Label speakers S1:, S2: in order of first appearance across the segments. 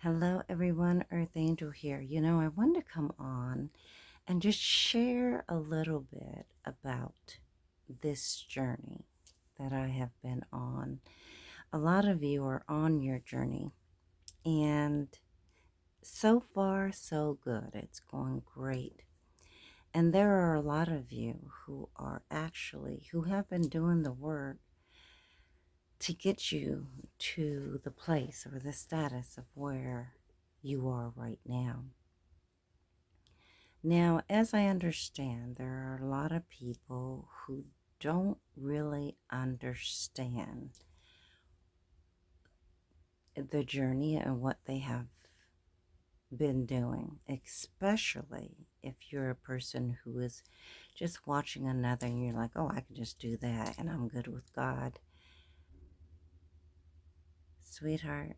S1: Hello, everyone. Earthangel here. I wanted to come on and just share a little bit about this journey that I have been on. A lot of you are on your journey, and so far, so good. It's going great. And there are a lot of you who have been doing the work to get you to the place or the status of where you are right now. Now, as I understand, there are a lot of people who don't really understand the journey and what they have been doing, especially if you're a person who is just watching another and you're like, oh, I can just do that and I'm good with God. Sweetheart,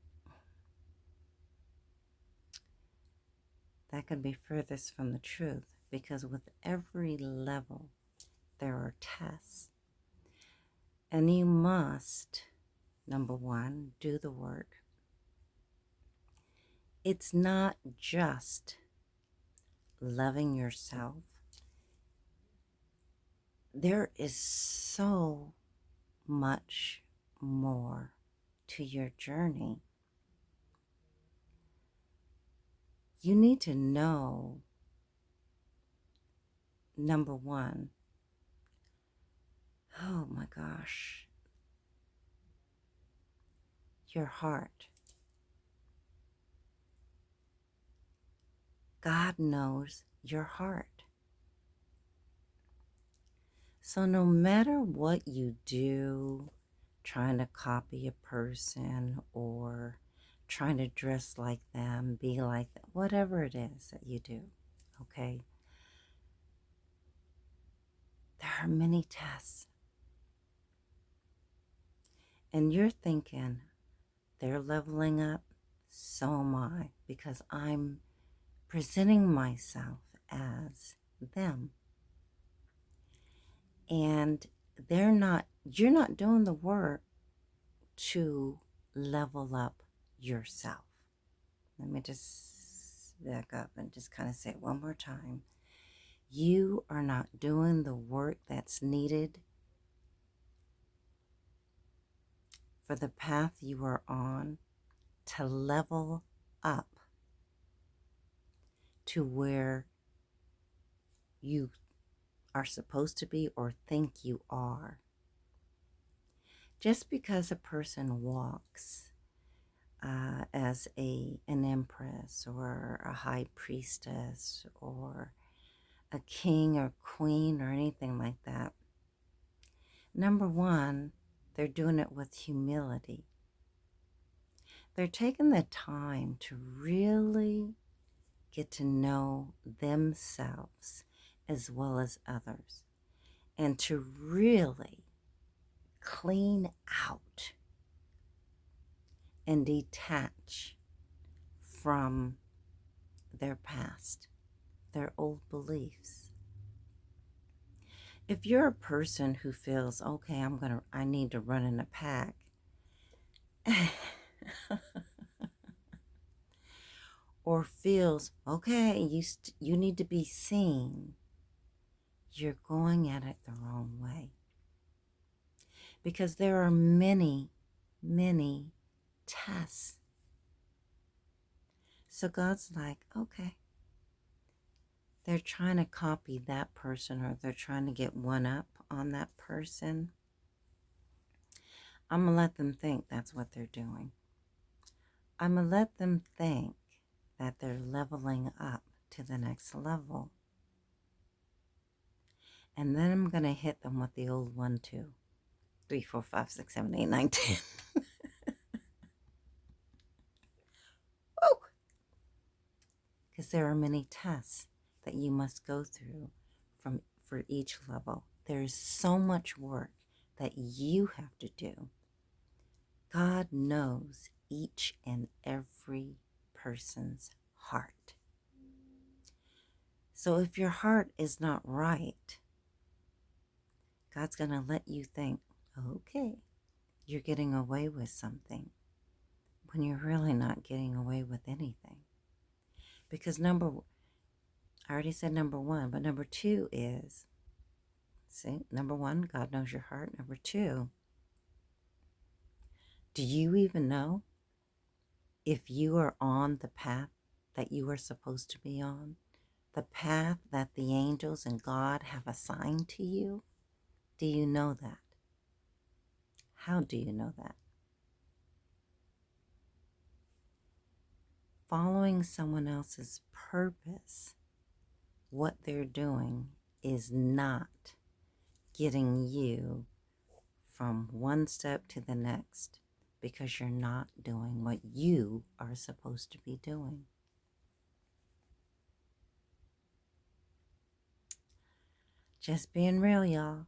S1: that could be furthest from the truth because with every level, there are tests. And you must, number one, do the work. It's not just loving yourself. There is so much more to your journey. You need to know, number one, oh my gosh, your heart. God knows your heart. So no matter what you do, trying to copy a person or trying to dress like them, be like them, whatever it is that you do, okay? There are many tests. And you're thinking, they're leveling up, so am I, because I'm presenting myself as them. And you're not doing the work to level up yourself. Let me just back up and just kind of say it one more time. You are not doing the work that's needed for the path you are on to level up to where you are supposed to be or think you are. Just because a person walks as an empress or a high priestess or a king or queen or anything like that, number one, they're doing it with humility. They're taking the time to really get to know themselves as well as others and to really clean out and detach from their past, their old beliefs. If you're a person who feels, okay, I need to run in a pack, or feels, okay, you need to be seen, you're going at it the wrong way. Because there are many, many tests. So God's like, okay, they're trying to copy that person or they're trying to get one up on that person. I'm going to let them think that's what they're doing. I'm going to let them think that they're leveling up to the next level. And then I'm going to hit them with the old 1, 2, 3, 4, 5, 6, 7, 8, 9, 10. Woo! Because there are many tests that you must go through for each level. There is so much work that you have to do. God knows each and every person's heart. So if your heart is not right, God's going to let you think, okay, you're getting away with something. when you're really not getting away with anything. Because I already said number one, but number two is, see, number one, God knows your heart. Number two, do you even know if you are on the path that you are supposed to be on? The path that the angels and God have assigned to you? Do you know that? How do you know that? Following someone else's purpose, what they're doing, is not getting you from one step to the next because you're not doing what you are supposed to be doing. Just being real, y'all.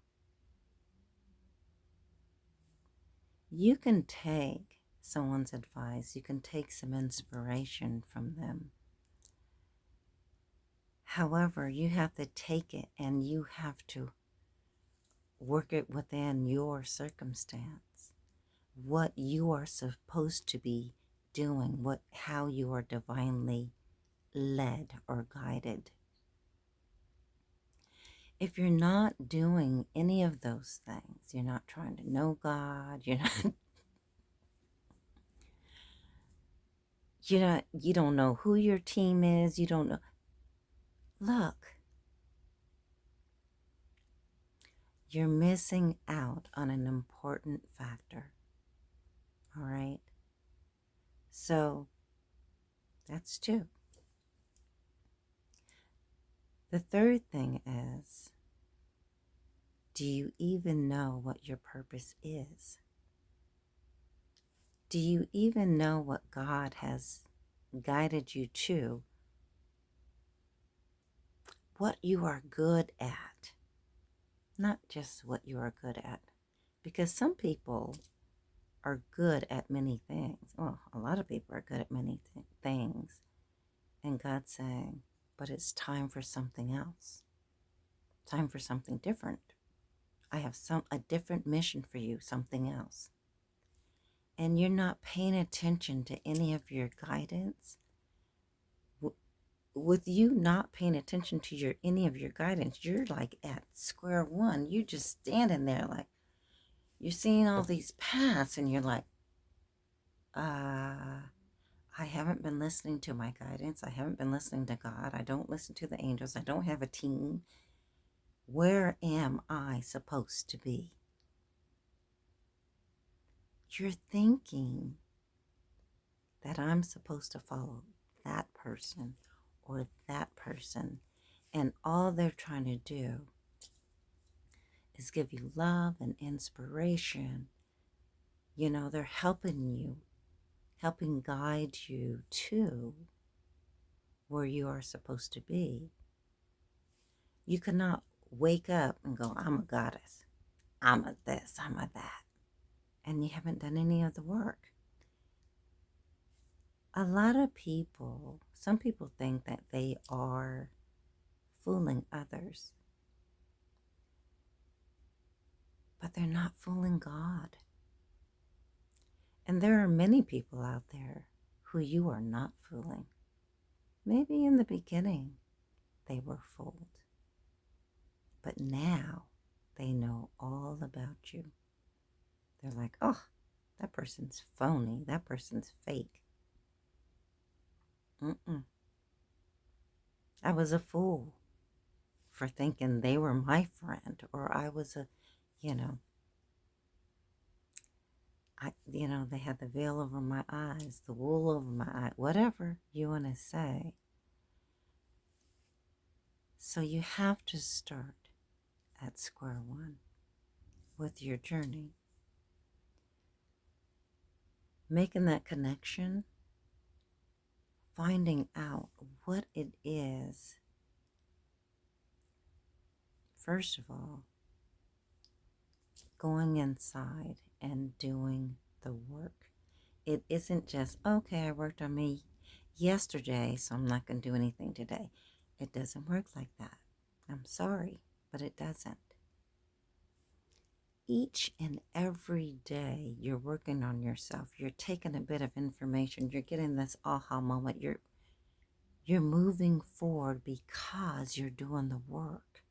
S1: You can take someone's advice, you can take some inspiration from them. However, you have to take it and you have to work it within your circumstance. What you are supposed to be doing, how you are divinely led or guided. If you're not doing any of those things, you're not trying to know God, you don't know who your team is, you don't know. Look, you're missing out on an important factor. All right? So, that's two. The third thing is, do you even know what your purpose is? Do you even know what God has guided you to? What you are good at? Not just what you are good at. Because some people are good at many things. Well, a lot of people are good at many things. And God's saying, but it's time for something else. Time for something different. I have a different mission for you, something else. And you're not paying attention to any of your guidance. With you not paying attention to any of your guidance, you're like at square one. You're just standing there like, you're seeing all these paths and you're like, I haven't been listening to my guidance. I haven't been listening to God. I don't listen to the angels. I don't have a team. Where am I supposed to be? You're thinking that I'm supposed to follow that person or that person, and all they're trying to do is give you love and inspiration. They're helping guide you to where you are supposed to be. You cannot wake up and go, I'm a goddess. I'm a this, I'm a that. And you haven't done any of the work. A lot of people, some people think that they are fooling others, but they're not fooling God. And there are many people out there who you are not fooling. Maybe in the beginning they were fooled, but now they know all about you. They're like, oh, that person's phony. That person's fake. I was a fool for thinking they were my friend, or I was they had the veil over my eyes, the wool over my eye, whatever you want to say. So you have to start at square one with your journey. Making that connection, finding out what it is. First of all, going inside and doing the work. It isn't just, okay, I worked on me yesterday, so I'm not going to do anything today. It doesn't work like that. I'm sorry, but it doesn't. each and every day you're working on yourself. You're taking a bit of information. You're getting this aha moment. You're moving forward because you're doing the work.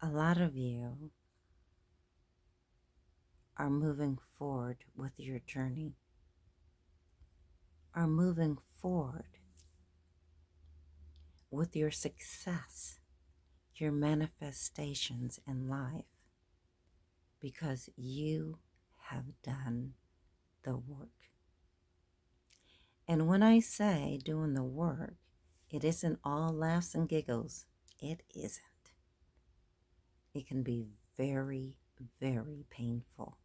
S1: A lot of you are moving forward with your journey, are moving forward with your success, your manifestations in life, because you have done the work. And when I say doing the work, it isn't all laughs and giggles. It isn't. It can be very, very painful.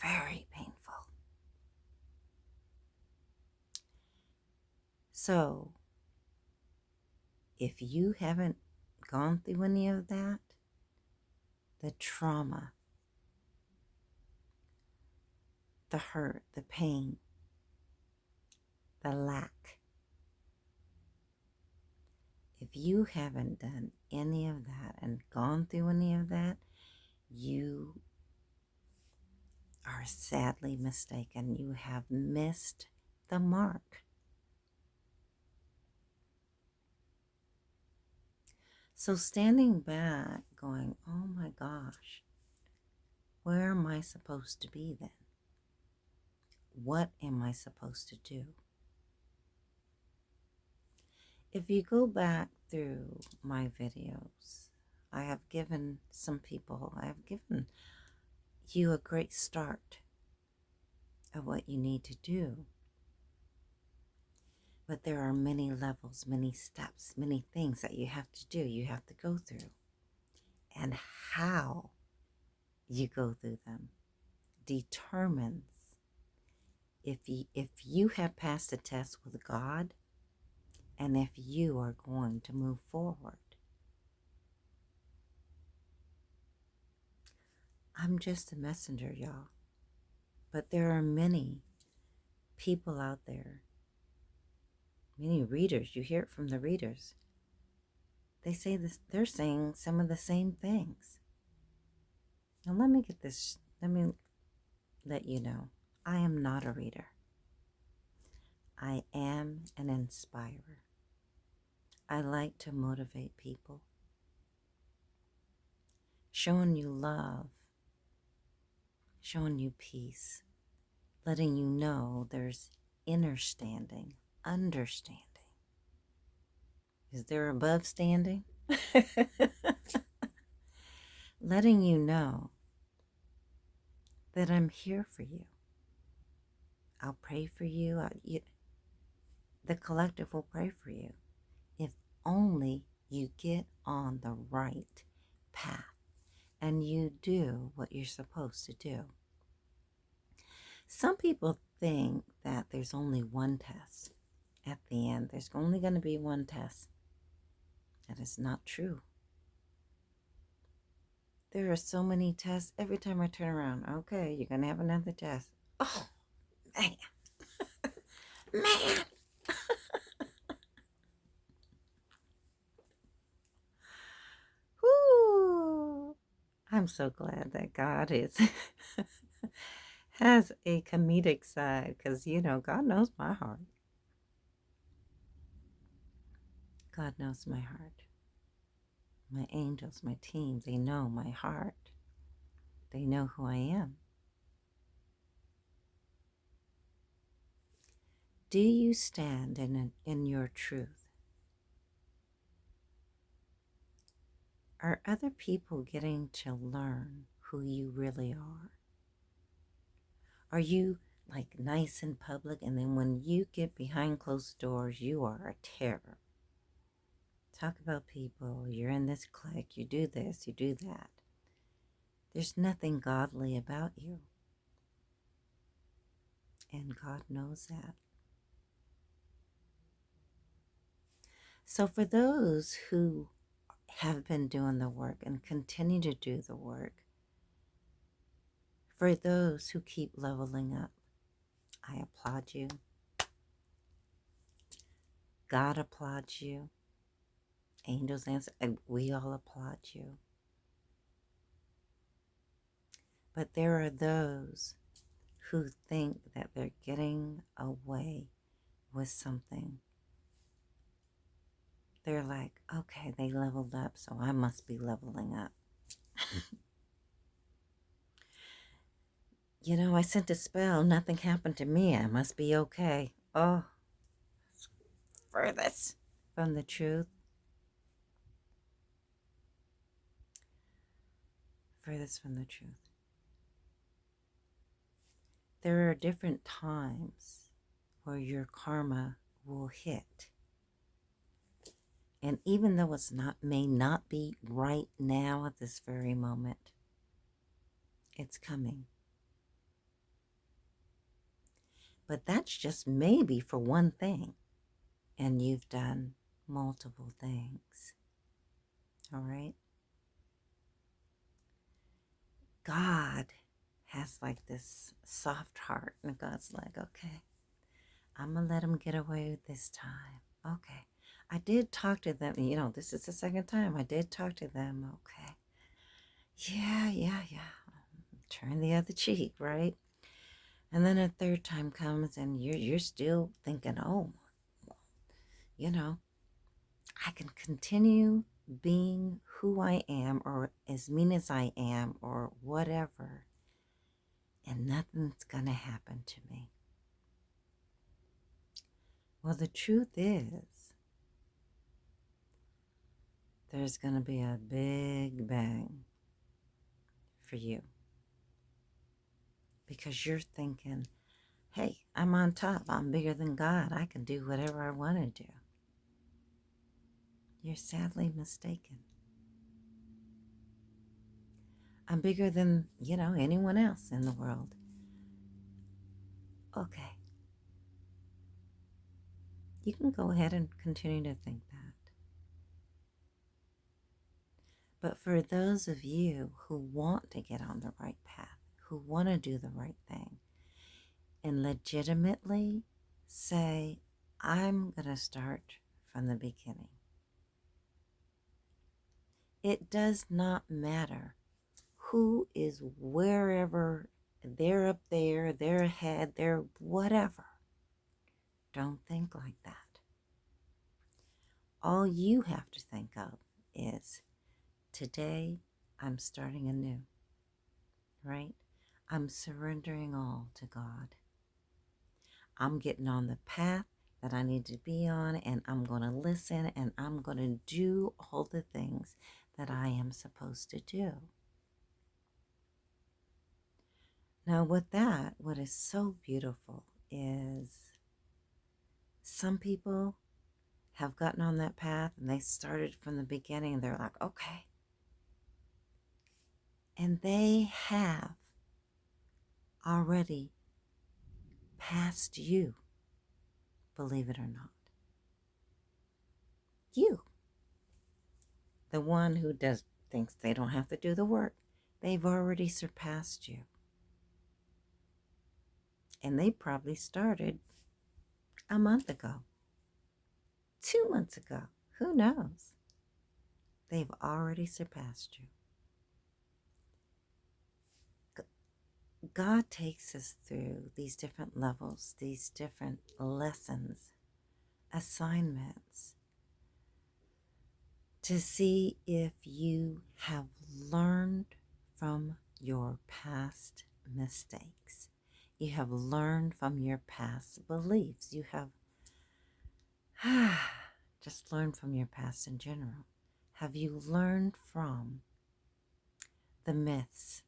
S1: Very painful. So, if you haven't gone through any of that, the trauma, the hurt, the pain, the lack, if you haven't done any of that and gone through any of that, you are sadly mistaken. You have missed the mark. So standing back going, oh my gosh, where am I supposed to be then? What am I supposed to do? If you go back through my videos, I have given you a great start of what you need to do. But there are many levels, many steps, many things that you have to do, you have to go through. And how you go through them determines if you have passed the test with God and if you are going to move forward. I'm just a messenger, y'all. But there are many people out there, many readers. You hear it from the readers. They say this, they're saying some of the same things. Now let me let you know, I am not a reader. I am an inspirer. I like to motivate people, showing you love, showing you peace, letting you know there's understanding. Is there above standing? Letting you know that I'm here for you. I'll pray for you. The collective will pray for you if only you get on the right path and you do what you're supposed to do. Some people think that there's only one test at the end. There's only going to be one test. That is not true. There are so many tests. Every time I turn around, okay, you're going to have another test. Oh, man. Man. Whoo. I'm so glad that God has a comedic side because, God knows my heart. God knows my heart. My angels, my team, they know my heart. They know who I am. Do you stand in your truth? Are other people getting to learn who you really are? Are you like nice in public and then when you get behind closed doors, you are a terror? Talk about people, you're in this clique, you do this, you do that. There's nothing godly about you. And God knows that. So for those who have been doing the work and continue to do the work, for those who keep leveling up, I applaud you. God applauds you. angels answer. We all applaud you. But there are those who think that they're getting away with something. They're like, okay, they leveled up, so I must be leveling up. I sent a spell, nothing happened to me, I must be okay. Oh, furthest from the truth. Furthest from the truth. There are different times where your karma will hit. And even though may not be right now at this very moment, it's coming. But that's just maybe for one thing. And you've done multiple things. All right? God has like this soft heart. And God's like, okay, I'm going to let him get away with this time. Okay. I did talk to them. This is the second time I did talk to them. Okay. Yeah. Turn the other cheek, right? And then a third time comes and you're still thinking, oh, I can continue being who I am or as mean as I am or whatever, and nothing's going to happen to me. Well, the truth is, there's going to be a big bang for you because you're thinking, hey, I'm on top. I'm bigger than God. I can do whatever I want to do. You're sadly mistaken. I'm bigger than, anyone else in the world. Okay. You can go ahead and continue to think that. But for those of you who want to get on the right path, who want to do the right thing, and legitimately say, I'm going to start from the beginning. It does not matter who is wherever, they're up there, they're ahead, they're whatever. Don't think like that. All you have to think of is, today I'm starting anew, right? I'm surrendering all to God. I'm getting on the path that I need to be on, and I'm going to listen, and I'm going to do all the things that I am supposed to do. Now, with that, what is so beautiful is some people have gotten on that path and they started from the beginning and they're like, okay. And they have already passed you, believe it or not. You, the one who thinks they don't have to do the work, they've already surpassed you. And they probably started a month ago, 2 months ago, who knows? They've already surpassed you. God takes us through these different levels, these different lessons, assignments, to see if you have learned from your past mistakes. You have learned from your past beliefs. You have just learned from your past in general. Have you learned from the myths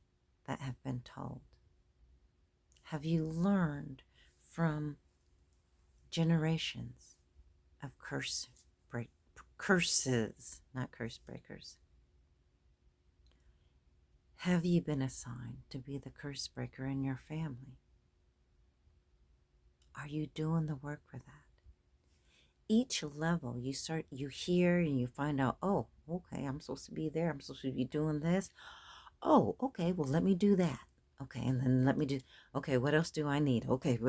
S1: that have been told? Have you learned from generations of curses, not curse breakers? Have you been assigned to be the curse breaker in your family? Are you doing the work for that? Each level you hear and you find out, oh, okay, I'm supposed to be there. I'm supposed to be doing this. Oh, okay, well, let me do that. Okay, and then okay, what else do I need? Okay,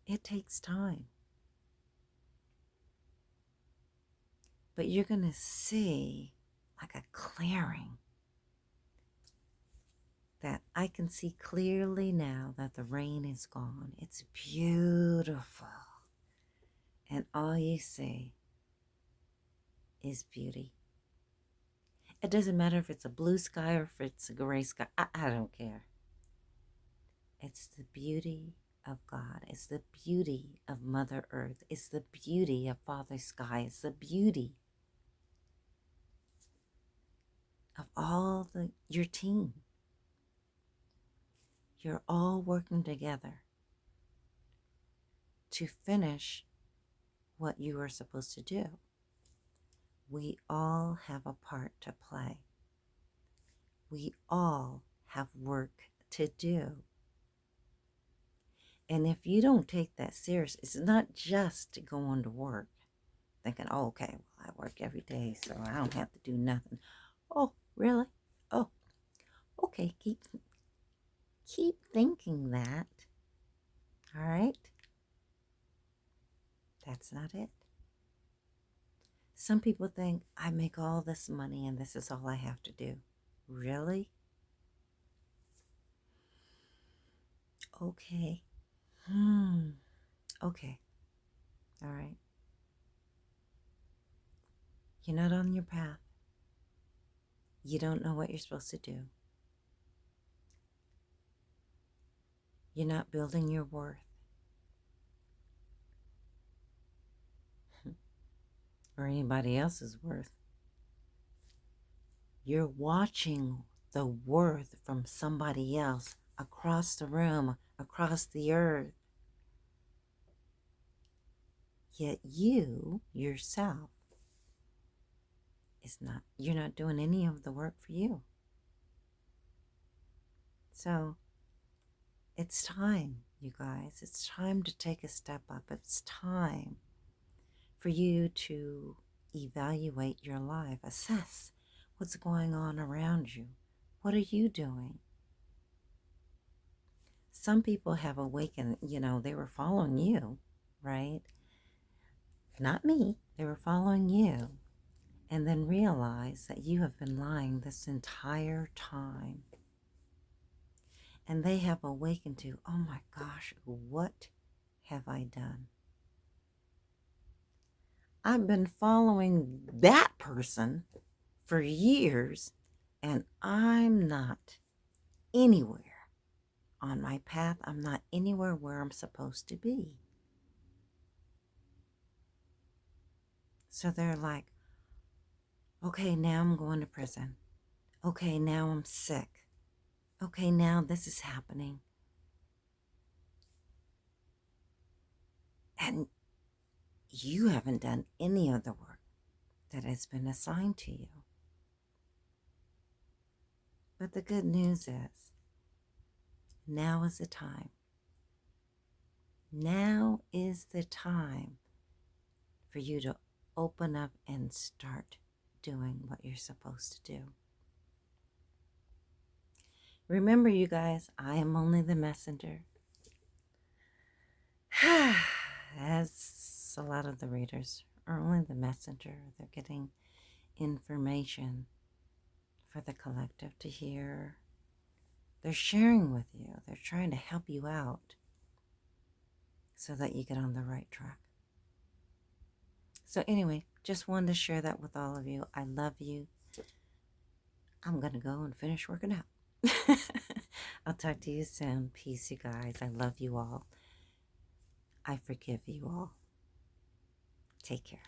S1: it takes time. But you're going to see like a clearing that I can see clearly now that the rain is gone. It's beautiful. And all you see is beauty. It doesn't matter if it's a blue sky or if it's a gray sky. I don't care. It's the beauty of God. It's the beauty of Mother Earth. It's the beauty of Father Sky. It's the beauty of all your team. You're all working together to finish what you are supposed to do. We all have a part to play. We all have work to do. And if you don't take that serious, it's not just going to work thinking, oh, okay, well, I work every day, so I don't have to do nothing. Oh, really? Oh, okay, keep thinking that. All right? That's not it. Some people think, I make all this money and this is all I have to do. Really? Okay. Okay. All right. You're not on your path. You don't know what you're supposed to do. You're not building your worth or anybody else's worth. You're watching the worth from somebody else across the room, across the earth. Yet you, yourself, you're not doing any of the work for you. So it's time, you guys. It's time to take a step up. It's time for you to evaluate your life, assess what's going on around you. What are you doing? Some people have awakened, they were following you, right? Not me. They were following you. And then realize that you have been lying this entire time. And they have awakened to, oh my gosh, what have I done? I've been following that person for years, and I'm not anywhere on my path. I'm not anywhere where I'm supposed to be. So they're like, okay, now I'm going to prison. Okay, now I'm sick. Okay, now this is happening. And you haven't done any of the work that has been assigned to you. But the good news is, now is the time. Now is the time for you to open up and start doing what you're supposed to do. Remember, you guys, I am only the messenger. As a lot of the readers are only the messenger. They're getting information for the collective to hear. They're sharing with you. They're trying to help you out so that you get on the right track. So anyway, just wanted to share that with all of you. I love you. I'm going to go and finish working out. I'll talk to you soon. Peace, you guys. I love you all. I forgive you all. Take care.